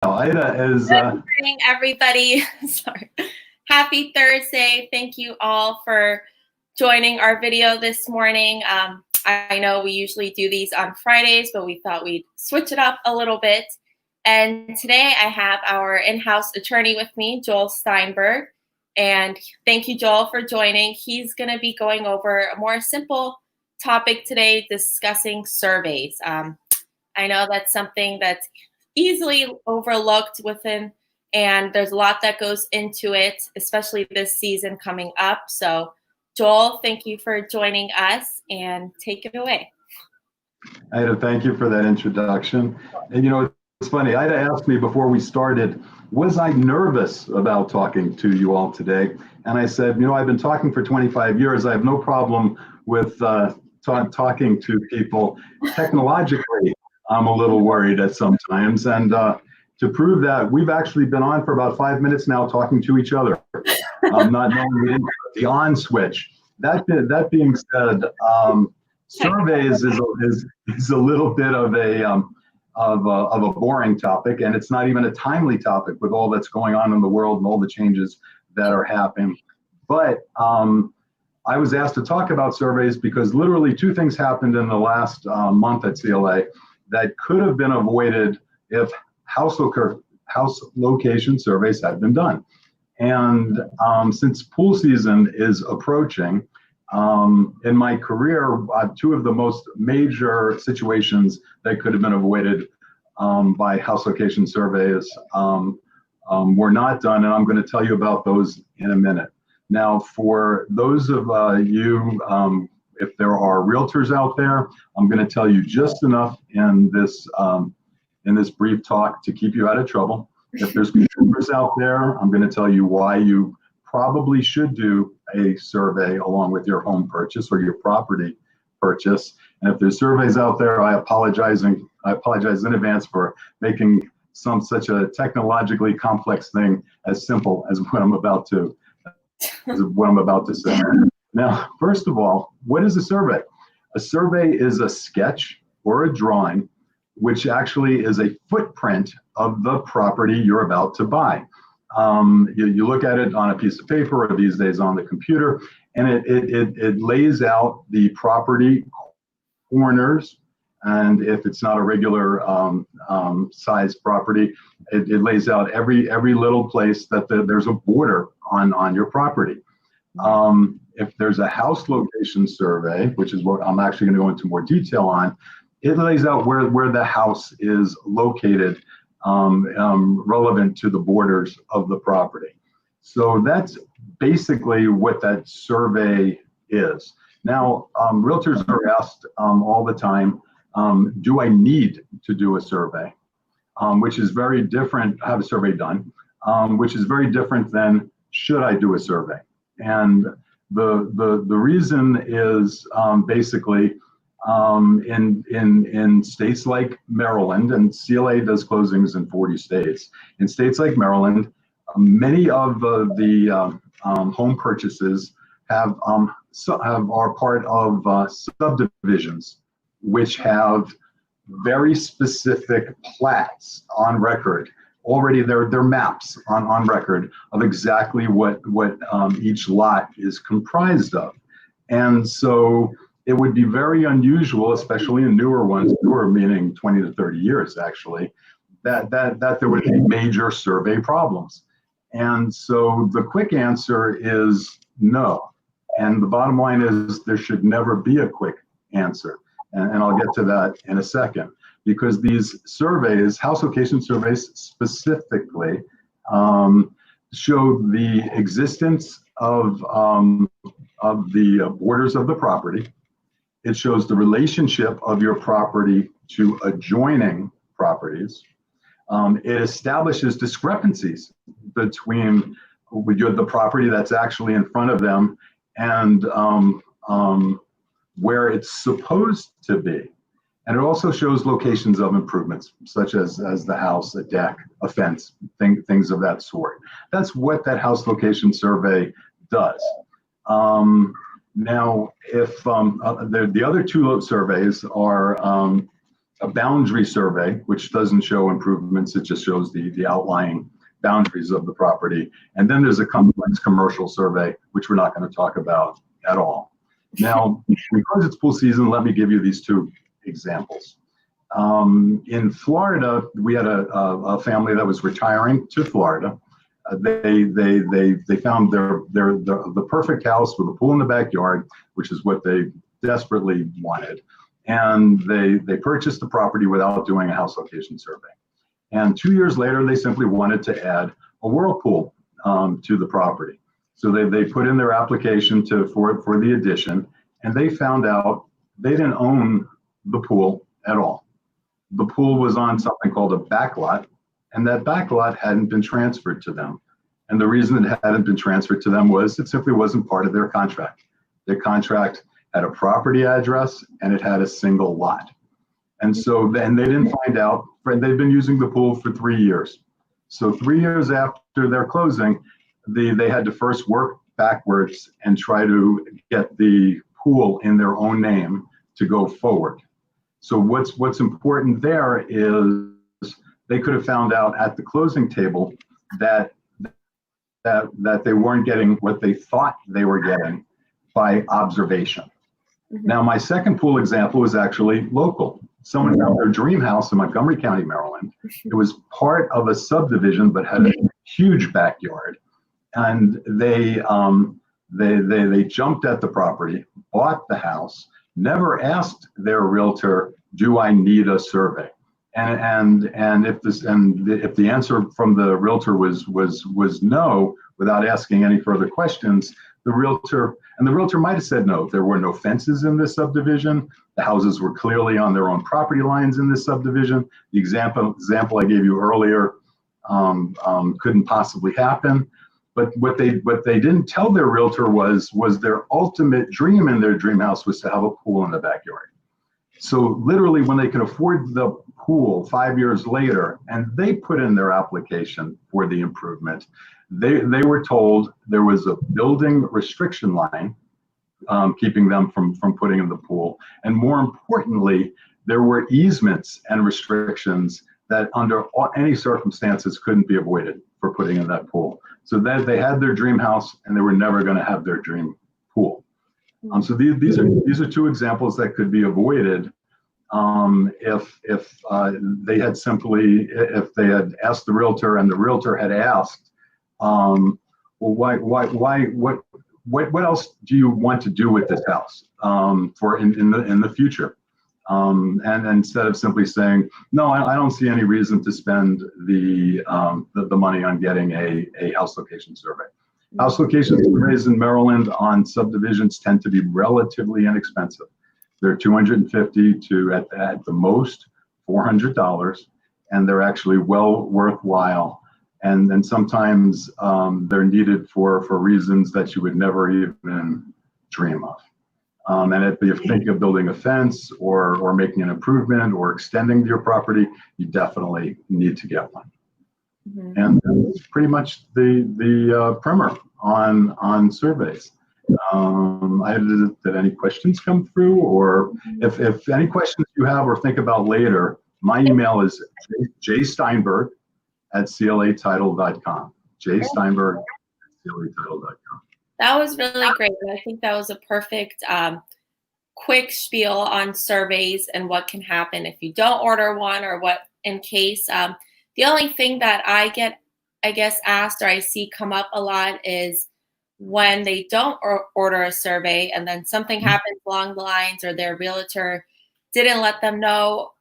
Ayda is, Good morning, everybody. Sorry. Happy Thursday. Thank you all for joining our video this morning. I know we usually do these on Fridays, but we thought we'd switch it up a little bit. And today I have our in-house attorney with me, Joel Steinberg. And thank you, Joel, for joining. He's going to be going over a more simple topic today, discussing surveys. I know that's something that's easily overlooked within, and there's a lot that goes into it, especially this season coming up. So, Joel, thank you for joining us, and take it away. Ayda, thank you for that introduction. And it's funny, Ayda asked me before we started, was I nervous about talking to you all today? And I said, I've been talking for 25 years. I have no problem with talking to people. Technologically, I'm a little worried at sometimes. And to prove that, we've actually been on for about 5 minutes now talking to each other, not knowing the on switch. That being said, surveys is a little bit of a boring topic, and it's not even a timely topic with all that's going on in the world and all the changes that are happening. But I was asked to talk about surveys because literally two things happened in the last month at C.L.A. that could have been avoided if house location surveys had been done. And since pool season is approaching, in my career, two of the most major situations that could have been avoided by house location surveys were not done, and I'm going to tell you about those in a minute. Now, for those of you, if there are realtors out there, I'm going to tell you just enough in this brief talk to keep you out of trouble. If there's consumers out there, I'm going to tell you why you probably should do a survey along with your home purchase or your property purchase. And if there's surveys out there, I apologize in advance for making such a technologically complex thing as simple as what I'm about to say. Now, first of all, what is a survey? A survey is a sketch or a drawing, which actually is a footprint of the property you're about to buy. You look at it on a piece of paper or these days on the computer, and it lays out the property corners. And if it's not a regular size property, it lays out every little place that there's a border on your property. If there's a house location survey, which is what I'm actually going to go into more detail on, it lays out where the house is located, relevant to the borders of the property. So that's basically what that survey is. Now, realtors are asked all the time, do I need to do a survey? Which is very different, have a survey done, which is very different than should I do a survey? And the reason is basically in states like Maryland, and C.L.A. does closings in 40 states. In states like Maryland, many of the home purchases are part of subdivisions, which have very specific plats on record. Already they're maps on record of exactly what each lot is comprised of. And so it would be very unusual, especially in newer ones, newer meaning 20 to 30 years actually, that there would be major survey problems. And so the quick answer is no. And the bottom line is there should never be a quick answer. And I'll get to that in a second. Because these surveys, house location surveys specifically, show the existence of the borders of the property. It shows the relationship of your property to adjoining properties. It establishes discrepancies between the property that's actually in front of them and where it's supposed to be. And it also shows locations of improvements, such as the house, a deck, a fence, things of that sort. That's what that house location survey does. Now, if the other two surveys are a boundary survey, which doesn't show improvements. It just shows the outlying boundaries of the property. And then there's a complex commercial survey, which we're not going to talk about at all. Now, because it's pool season, let me give you these two examples. In Florida, we had a family that was retiring to Florida. They found the perfect house with a pool in the backyard, which is what they desperately wanted. And they purchased the property without doing a house location survey. And 2 years later, they simply wanted to add a whirlpool to the property. So they put in their application for the addition, and they found out they didn't own the pool at all. The pool was on something called a backlot, and that backlot hadn't been transferred to them. And the reason it hadn't been transferred to them was it simply wasn't part of their contract. Their contract had a property address and it had a single lot. And so then they didn't find out, they've been using the pool for 3 years. So 3 years after their closing, they had to first work backwards and try to get the pool in their own name to go forward. So what's important there is they could have found out at the closing table that they weren't getting what they thought they were getting by observation. Mm-hmm. Now, my second pool example is actually local. Someone found their dream house in Montgomery County, Maryland. It was part of a subdivision, but had a huge backyard. And they jumped at the property, bought the house, never asked their realtor, "Do I need a survey?" And if the answer from the realtor was no, without asking any further questions, the realtor might have said no. There were no fences in this subdivision. The houses were clearly on their own property lines in this subdivision. The example I gave you earlier couldn't possibly happen. But what they didn't tell their realtor was their ultimate dream in their dream house was to have a pool in the backyard. So literally, when they could afford the pool 5 years later, and they put in their application for the improvement, they were told there was a building restriction line keeping them from putting in the pool. And more importantly, there were easements and restrictions that under any circumstances couldn't be avoided for putting in that pool. So that they had their dream house and they were never going to have their dream pool. So these are two examples that could be avoided if they had asked the realtor and the realtor had asked, well, what else do you want to do with this house for in the future? And instead of simply saying, no, I don't see any reason to spend the money on getting a house location survey. House location surveys in Maryland on subdivisions tend to be relatively inexpensive. They're $250 to at the most $400, and they're actually well worthwhile. And sometimes they're needed for reasons that you would never even dream of. And if you think of building a fence or making an improvement or extending your property, you definitely need to get one. Mm-hmm. And that's pretty much the primer on surveys. Did any questions come through? Or if any questions you have or think about later, my email is jsteinberg@clatitle.com. jsteinberg@clatitle.com. That was really great. I think that was a perfect quick spiel on surveys and what can happen if you don't order one, or what in case. The only thing that I get, I guess, asked or I see come up a lot is when they don't order a survey and then something happens along the lines, or their realtor didn't let them know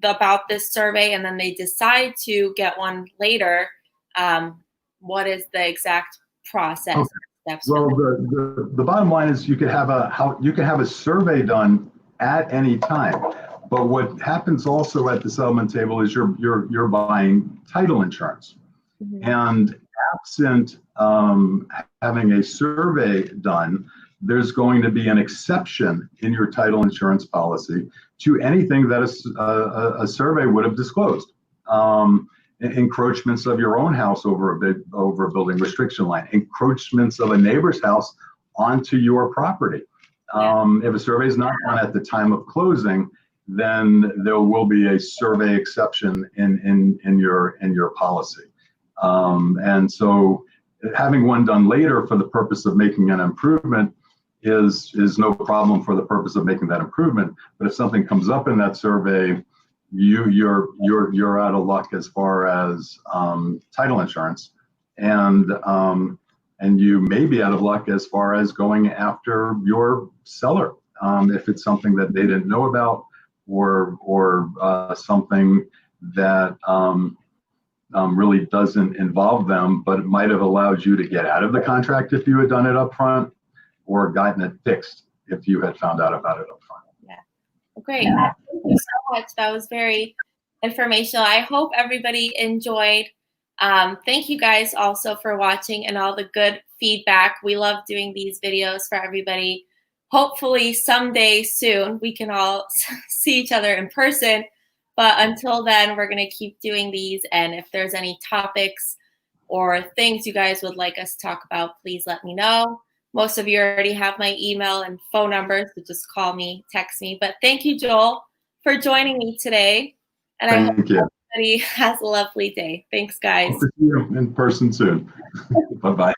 about this survey and then they decide to get one later. What is the exact process? Okay. Steps? Well, the bottom line is you could have a survey done at any time. But what happens also at the settlement table is you're buying title insurance. Mm-hmm. And absent having a survey done, there's going to be an exception in your title insurance policy to anything that a survey would have disclosed. Encroachments of your own house over a building restriction line, encroachments of a neighbor's house onto your property. If a survey is not done at the time of closing, then there will be a survey exception in your policy. And so having one done later for the purpose of making an improvement is no problem for the purpose of making that improvement. But if something comes up in that survey, you're out of luck as far as title insurance, and you may be out of luck as far as going after your seller if it's something that they didn't know about, or something that really doesn't involve them, but it might have allowed you to get out of the contract if you had done it up front, or gotten it fixed if you had found out about it up front. Yeah. Great. Thank you so much. That was very informational. I hope everybody enjoyed. Thank you guys also for watching and all the good feedback. We love doing these videos for everybody. Hopefully someday soon we can all see each other in person. But until then, we're going to keep doing these. And if there's any topics or things you guys would like us to talk about, please let me know. Most of you already have my email and phone number, so just call me, text me. But thank you, Joel, for joining me today. And I hope everybody has a lovely day. Thanks, guys. Hope to see you in person soon. Bye-bye.